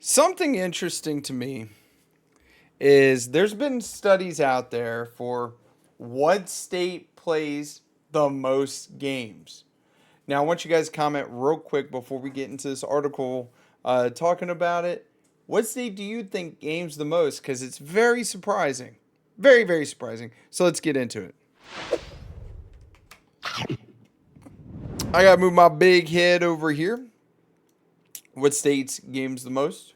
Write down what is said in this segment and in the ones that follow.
Something interesting to me is there's been studies out there for what state plays the most games. Now, I want you guys to comment real quick before we get into this article talking about it. What state do you think games the most? Because it's very surprising. Very, very surprising. So let's get into it. I got to move my big head over here. What states games the most?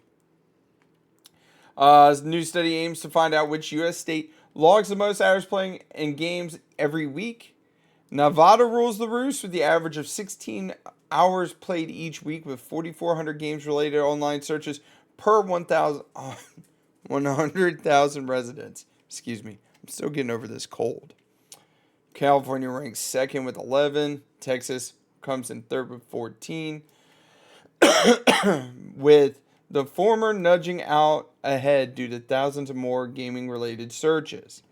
New study aims to find out which U.S. state logs the most hours playing in games every week. Nevada rules the roost with the average of 16 hours played each week, with 4,400 games related online searches per 100,000 residents. Excuse me. I'm still getting over this cold. California ranks second with 11. Texas comes in third with 14. With the former nudging out ahead due to thousands of more gaming related searches.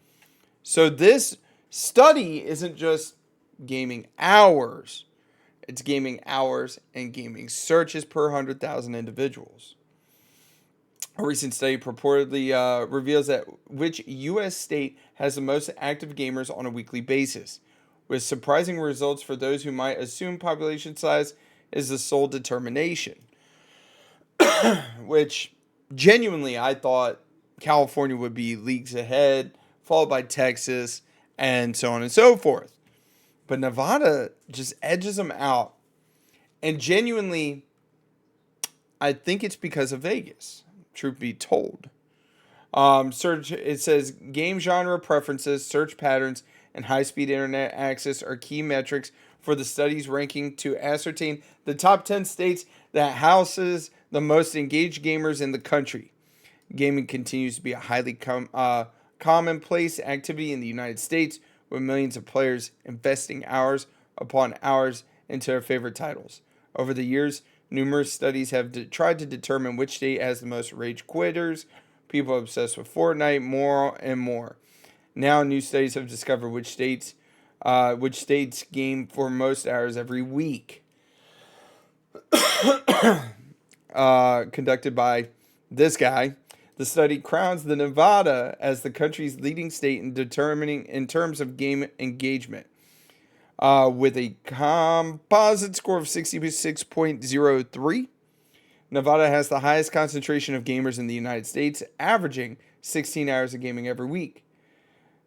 So this study isn't just gaming hours, it's gaming hours and gaming searches per 100,000 individuals. A recent study purportedly reveals that which U.S. state has the most active gamers on a weekly basis, with surprising results for those who might assume population size is the sole determination. Which genuinely I thought California would be leagues ahead, followed by Texas, and so on and so forth. But Nevada just edges them out. And genuinely, I think it's because of Vegas, truth be told. Search it says game genre preferences, search patterns, and high-speed internet access are key metrics for the study's ranking to ascertain the top 10 states that houses the most engaged gamers in the country. Gaming continues to be a highly commonplace activity in the United States, with millions of players investing hours upon hours into their favorite titles. Over the years, numerous studies have tried to determine which state has the most rage quitters, people obsessed with Fortnite, more and more. Now, new studies have discovered which states game for most hours every week. Conducted by this guy, the study crowns the Nevada as the country's leading state in determining in terms of game engagement, with a composite score of 66.03. Nevada has the highest concentration of gamers in the United States, averaging 16 hours of gaming every week.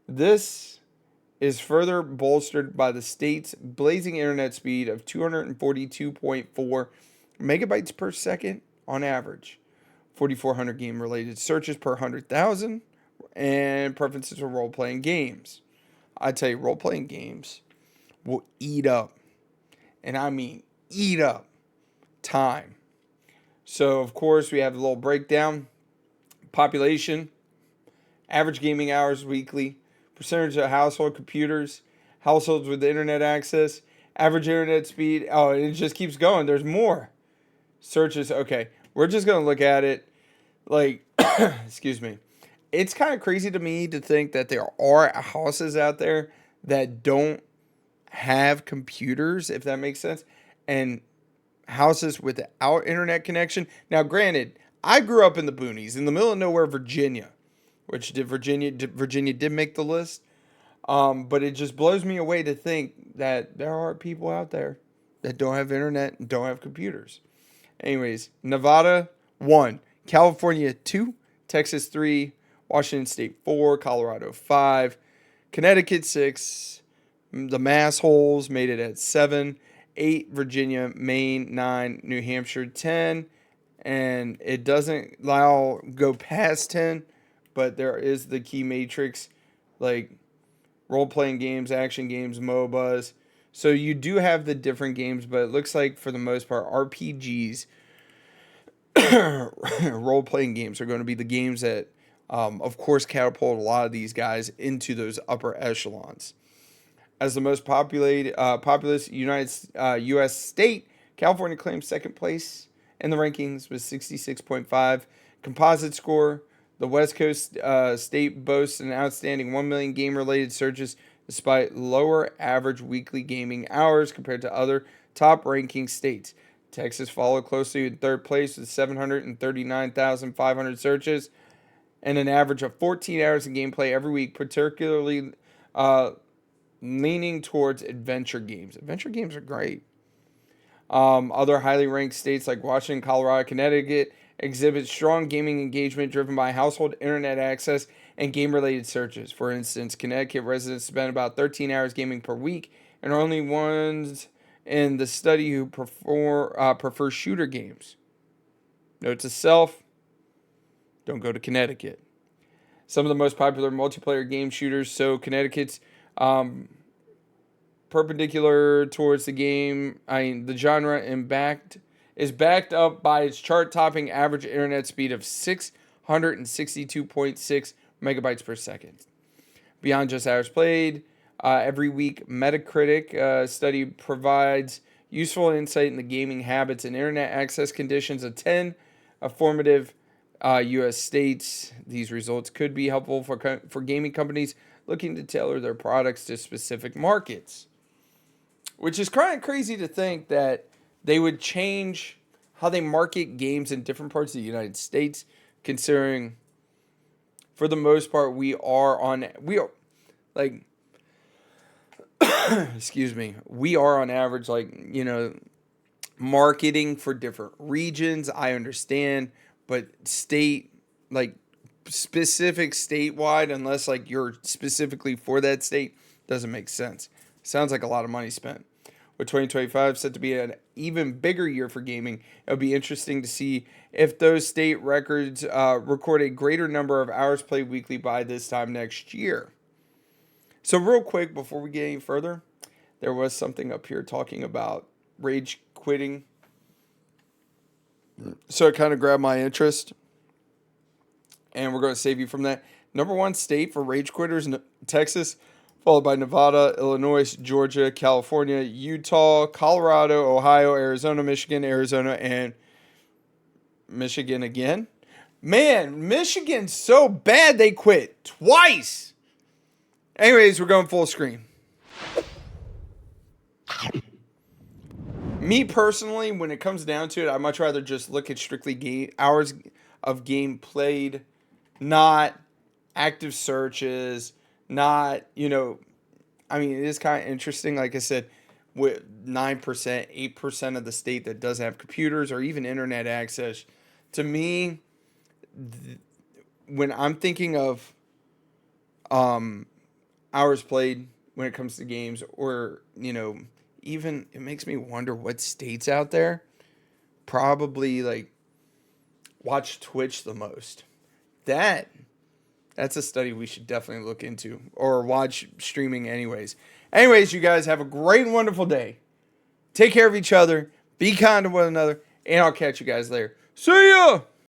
This is further bolstered by the state's blazing internet speed of 242.4 megabytes per second on average, 4,400 game-related searches per 100,000, and preferences for role-playing games. I tell you, role-playing games will eat up, and I mean eat up, time. So, of course, we have a little breakdown. Population, average gaming hours weekly, percentage of household computers, households with internet access, average internet speed. Oh, it just keeps going. There's more. Searches. Okay, we're just going to look at it like, excuse me. It's kind of crazy to me to think that there are houses out there that don't have computers, if that makes sense, and houses without internet connection. Now, granted, I grew up in the boonies, in the middle of nowhere, Virginia, which Virginia did make the list. But it just blows me away to think that there are people out there that don't have internet and don't have computers. Anyways, Nevada 1, California 2, Texas 3, Washington State 4, Colorado 5, Connecticut 6, the Massholes made it at 7, 8, Virginia, Maine 9, New Hampshire 10, and it doesn't allow go past 10, but there is the key matrix like role-playing games, action games, MOBAs. So you do have the different games, but it looks like for the most part RPGs, role-playing games are going to be the games that of course catapult a lot of these guys into those upper echelons. As the most populous U.S. state, California claims second place in the rankings with 66.5 composite score. The West Coast state boasts an outstanding 1 million game-related searches despite lower average weekly gaming hours compared to other top-ranking states. Texas followed closely in third place with 739,500 searches and an average of 14 hours of gameplay every week, particularly leaning towards adventure games. Adventure games are great. Other highly ranked states like Washington, Colorado, Connecticut exhibit strong gaming engagement driven by household internet access and game-related searches. For instance, Connecticut residents spend about 13 hours gaming per week and are only ones in the study who prefer shooter games. Note to self, don't go to Connecticut. Some of the most popular multiplayer game shooters, so Connecticut's perpendicular towards the game, the genre is backed up by its chart-topping average internet speed of 662.6 megabytes per second. Beyond just hours played, every week Metacritic study provides useful insight in the gaming habits and internet access conditions of 10 formative U.S. states. These results could be helpful for gaming companies looking to tailor their products to specific markets. Which is kind of crazy to think that they would change how they market games in different parts of the United States, considering, for the most part, we are excuse me, we are on average, marketing for different regions. I understand, but specific statewide, unless you're specifically for that state, doesn't make sense. Sounds like a lot of money spent. With 2025 set to be an even bigger year for gaming, it'll be interesting to see if those state records record a greater number of hours played weekly by this time next year. So real quick, before we get any further, there was something up here talking about rage quitting. So it kind of grabbed my interest, and we're going to save you from that. Number one state for rage quitters, Texas, followed by Nevada, Illinois, Georgia, California, Utah, Colorado, Ohio, Arizona, and Michigan again. Man, Michigan's so bad they quit twice. Anyways, we're going full screen. Me personally, when it comes down to it, I'd much rather just look at strictly hours of game played, not active searches, not, it is kind of interesting. Like I said, with 9%, 8% of the state that doesn't have computers or even internet access. To me, when I'm thinking of hours played when it comes to games, or, even it makes me wonder what states out there probably watch Twitch the most. That's a study we should definitely look into, or watch streaming anyways. Anyways, you guys have a great and wonderful day. Take care of each other. Be kind to one another. And I'll catch you guys later. See ya!